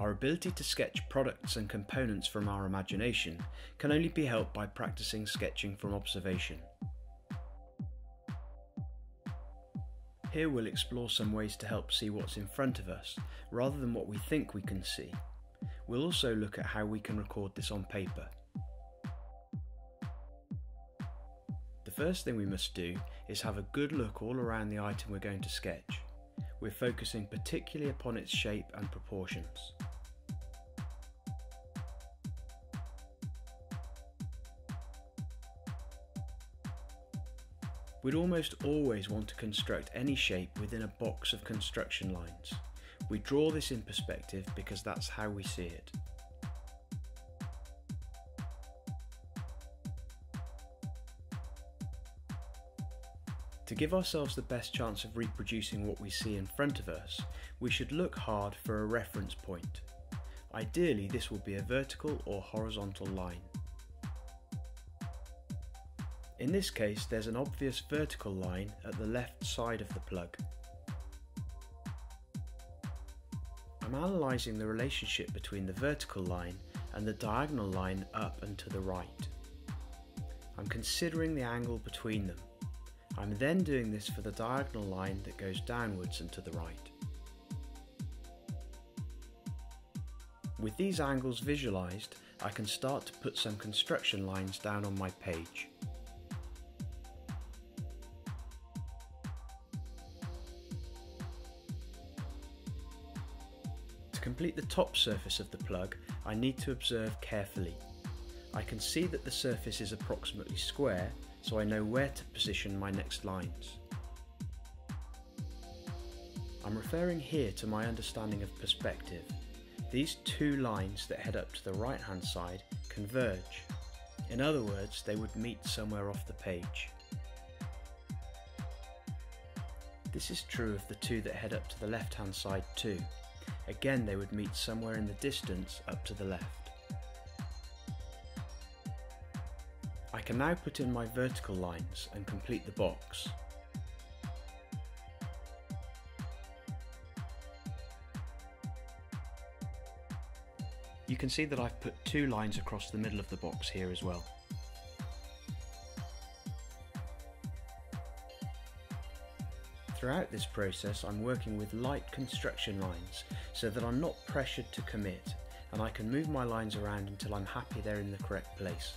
Our ability to sketch products and components from our imagination can only be helped by practicing sketching from observation. Here we'll explore some ways to help see what's in front of us, rather than what we think we can see. We'll also look at how we can record this on paper. The first thing we must do is have a good look all around the item we're going to sketch. We're focusing particularly upon its shape and proportions. We'd almost always want to construct any shape within a box of construction lines. We draw this in perspective because that's how we see it. To give ourselves the best chance of reproducing what we see in front of us, we should look hard for a reference point. Ideally, this will be a vertical or horizontal line. In this case, there's an obvious vertical line at the left side of the plug. I'm analysing the relationship between the vertical line and the diagonal line up and to the right. I'm considering the angle between them. I'm then doing this for the diagonal line that goes downwards and to the right. With these angles visualised, I can start to put some construction lines down on my page. To complete the top surface of the plug, I need to observe carefully. I can see that the surface is approximately square, so I know where to position my next lines. I'm referring here to my understanding of perspective. These two lines that head up to the right hand side converge. In other words, they would meet somewhere off the page. This is true of the two that head up to the left hand side too. Again, they would meet somewhere in the distance up to the left. I can now put in my vertical lines and complete the box. You can see that I've put two lines across the middle of the box here as well. Throughout this process, I'm working with light construction lines so that I'm not pressured to commit, and I can move my lines around until I'm happy they're in the correct place.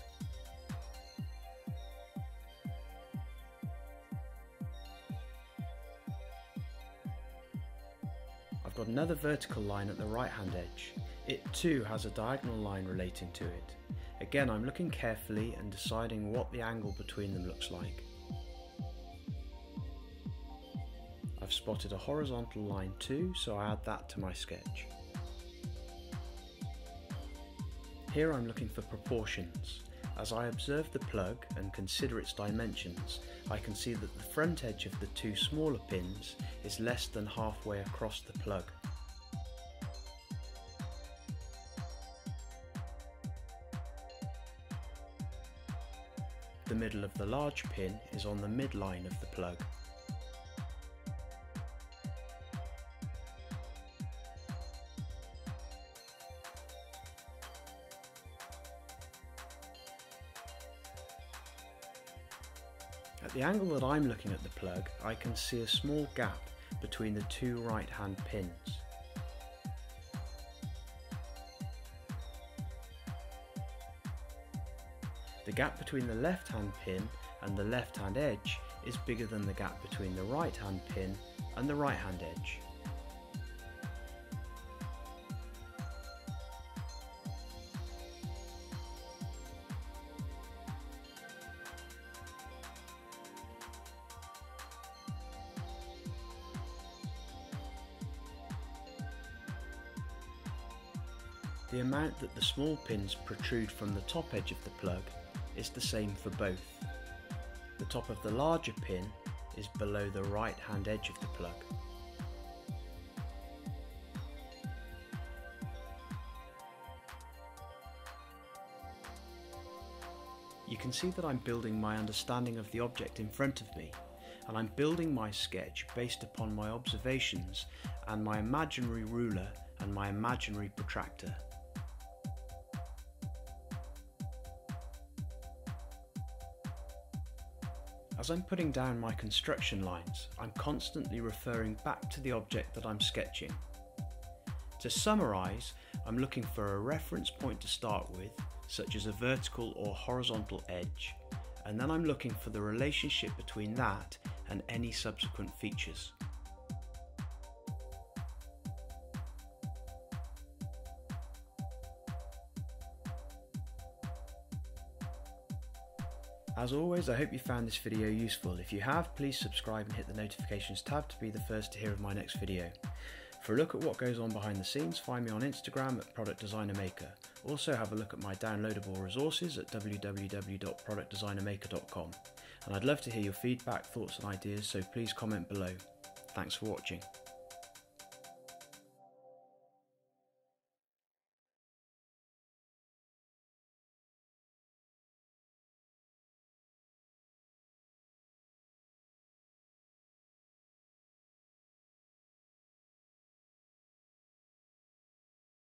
I've got another vertical line at the right hand edge. It too has a diagonal line relating to it. Again, I'm looking carefully and deciding what the angle between them looks like. I've spotted a horizontal line too, so I add that to my sketch. Here I'm looking for proportions. As I observe the plug and consider its dimensions, I can see that the front edge of the two smaller pins is less than halfway across the plug. The middle of the large pin is on the midline of the plug. At the angle that I'm looking at the plug, I can see a small gap between the two right-hand pins. The gap between the left-hand pin and the left-hand edge is bigger than the gap between the right-hand pin and the right-hand edge. The amount that the small pins protrude from the top edge of the plug is the same for both. The top of the larger pin is below the right hand edge of the plug. You can see that I'm building my understanding of the object in front of me, and I'm building my sketch based upon my observations and my imaginary ruler and my imaginary protractor. As I'm putting down my construction lines, I'm constantly referring back to the object that I'm sketching. To summarise, I'm looking for a reference point to start with, such as a vertical or horizontal edge, and then I'm looking for the relationship between that and any subsequent features. As always, I hope you found this video useful. If you have, please subscribe and hit the notifications tab to be the first to hear of my next video. For a look at what goes on behind the scenes, find me on Instagram at Product Designer Maker. Also have a look at my downloadable resources at www.productdesignermaker.com. And I'd love to hear your feedback, thoughts and ideas, so please comment below. Thanks for watching.